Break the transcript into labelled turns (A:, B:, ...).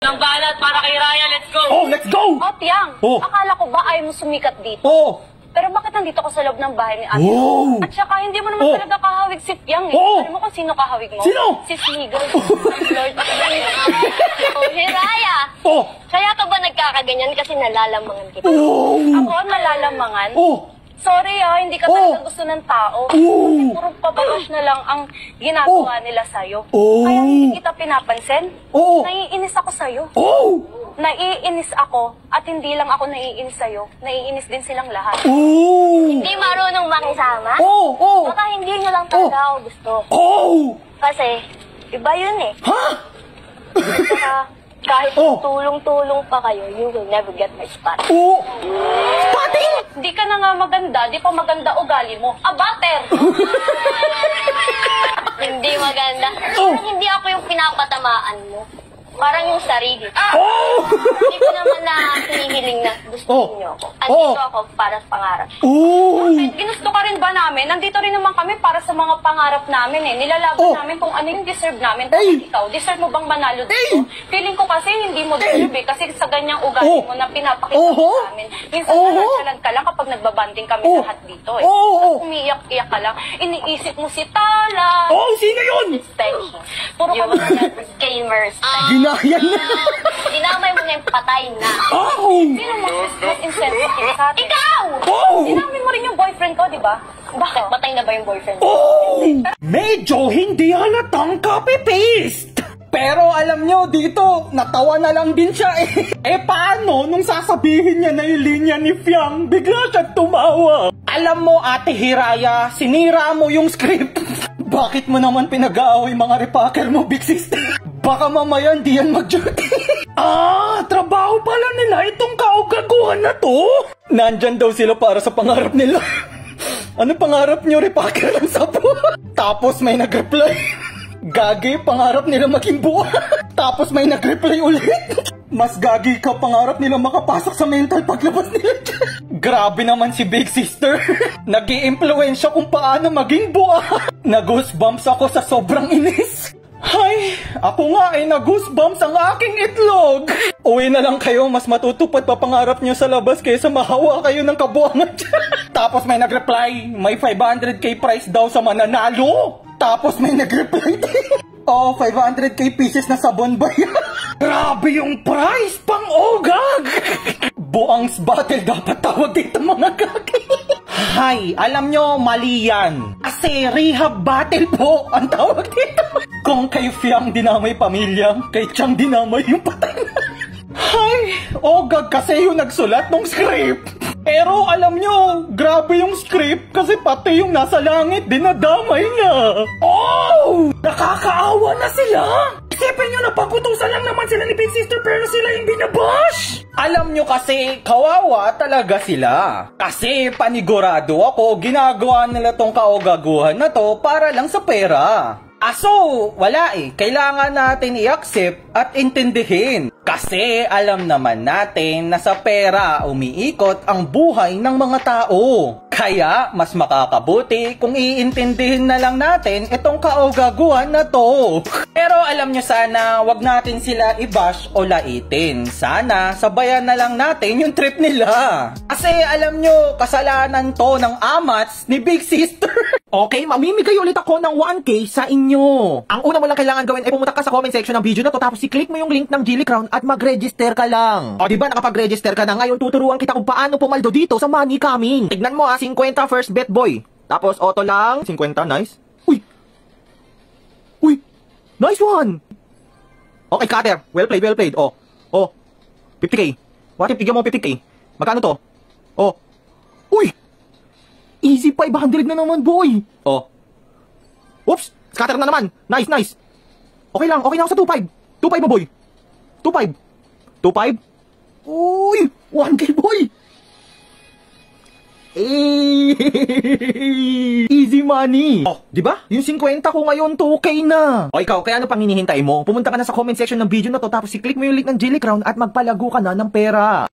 A: Ang banat para kay Raya, let's go!
B: Oh, let's go!
C: Oh, Piang, akala ko ba ayaw mo sumikat dito?
B: Oh!
C: Pero bakit nandito ka sa loob ng bahay ni Ate?
B: Oh!
C: At saka hindi mo naman talaga kahawig si Piang eh.
B: Oh!
C: Alam mo kung sino kahawig mo?
B: Sino?
C: Si Smeagol. Lord of the Rings.
D: Oh, Hiraya!
B: Oh!
D: Kaya ka ba nagkakaganyan kasi nalalamangan kita?
B: Oh!
C: Ako nalalamangan?
B: Oh!
C: Sorry hindi ka talaga gusto ng tao. Kasi puro pababash na lang ang ginagawa nila sa'yo. Kaya hindi kita pinapansin. Naiinis ako sa'yo. Naiinis ako at hindi lang ako naiinis sa'yo. Naiinis din silang lahat.
D: Hindi marunong makisama? Baka hindi nyo lang talaga ako gusto. Kasi, iba yun eh. Saka, kahit tulong-tulong pa kayo, you will never get my spot.
C: Spotting? Di ka na nga maganda, di pa maganda ugali mo. Butter!
D: Hindi maganda. Hindi ako yung pinapatamaan mo. Parang yung sarili. Hindi ko naman na hinihiling na gusto niyo ako. Andito ako para sa pangarap.
C: Ginusto ka rin ba namin? Nandito rin naman kami para sa mga pangarap namin eh. Nilalaban namin kung ano yung deserve namin. Tapos ikaw, deserve mo bang manalo dito? Feeling ko kasi hindi mo deserve eh. Kasi sa ganyang ugali mo na pinapakita mo sa amin. Minsan nalasalan ka lang kapag nagbabanding kami lahat dito eh. Tapos umiiyak-iyak ka lang. Iniisip mo si Tala.
B: Sino yun?
D: Extension. Puro ka ba na gamers?
B: Ginayan na.
D: Dinamay mo na yung patay na.
C: Sino mas insensitive sa atin?
D: Ikaw!
C: Dinamay mo rin yung boyfriend ko, di ba?
D: Bakit? Patay na ba yung boyfriend?
B: Medyo hindi halatang copy-paste. Pero alam nyo, dito, natawa na lang din siya eh. Paano nung sasabihin niya na yung linya ni Fiang, bigla siya tumawa? Alam mo, Ate Hiraya, sinira mo yung script. Bakit mo naman pinag-aaway mga repacker mo, Big Sister? Baka mamaya hindi yan mag-duty. Trabaho pala nila itong kaugagawan na to. Nandyan daw sila para sa pangarap nila. Ano pangarap nyo, repacker ng sapo? Tapos may nag-reply. Gagi, pangarap nila maging buwa. Tapos may nag-reply ulit. Mas gagi ka, pangarap nila makapasok sa mental paglabas nila. Grabe naman si Big Sister. Nag-i-impluensya kung paano maging buwa. Nag-goosebumps ako sa sobrang inis. Hay, ako nga ay nag-goosebumps ang aking itlog. Uwi na lang kayo, mas matutupad pa pangarap nyo sa labas kaysa mahawa kayo ng kabuangan. Tapos may nag-reply, may 500k prize daw sa mananalo. Tapos may nag-reply, 500k pieces na sabon ba yan? Grabe yung price, pang-ogag! Buang's battle dapat tawag dito mga gagi. Hay, alam nyo, mali yan. Kasi rehab battle po ang tawag dito. Kung kay Fiang dinamay pamilya, kay Chang dinamay yung patay na. Hay, ogag kasi yung nagsulat ng script. Pero alam nyo, grabe yung script kasi pati yung nasa langit dinadamay na. Nakakaawa na sila. Isipin nyo na pagkutusan lang naman sila ni Big Sister pero sila yung binabash. Alam nyo kasi, kawawa talaga sila. Kasi panigurado ako, ginagawa nila tong kaogaguhan na to para lang sa pera. Wala kailangan natin i-accept at intindihin. Kasi alam naman natin na sa pera umiikot ang buhay ng mga tao. Kaya mas makakabuti kung iintindihin na lang natin itong kaogaguhan na to. Pero alam nyo sana, wag natin sila i-bash o laitin. Sana sabayan na lang natin yung trip nila. Kasi alam nyo, kasalanan to ng amats ni Big Sister. Okay, mamimigay ulit ako ng 1K sa inyo. Ang una mo lang kailangan gawin ay pumunta ka sa comment section ng video na to tapos i-click mo yung link ng Jilly Crown at mag-register ka lang. Diba nakapag-register ka na, ngayon tuturuan kita kung paano pumaldo dito sa Money Coming. Tignan mo 50 first bet boy. Tapos auto lang, 50, nice. Uy, nice one. Okay, cutter, well played. 50k. What if bigyan mo 50k? Magkano to? Uy, easy 500 na naman boy. Oops, scatter na naman. Nice. Okay lang ako sa 2.5. 2.5 mo boy. 2.5. Uy, 1K boy. Easy money. Diba? Yung 50 ko ngayon 2K na. Ikaw, kaya ano pang hinihintay mo? Pumunta ka na sa comment section ng video na to tapos i-click mo yung link ng Jilly Crown at magpalago ka na ng pera.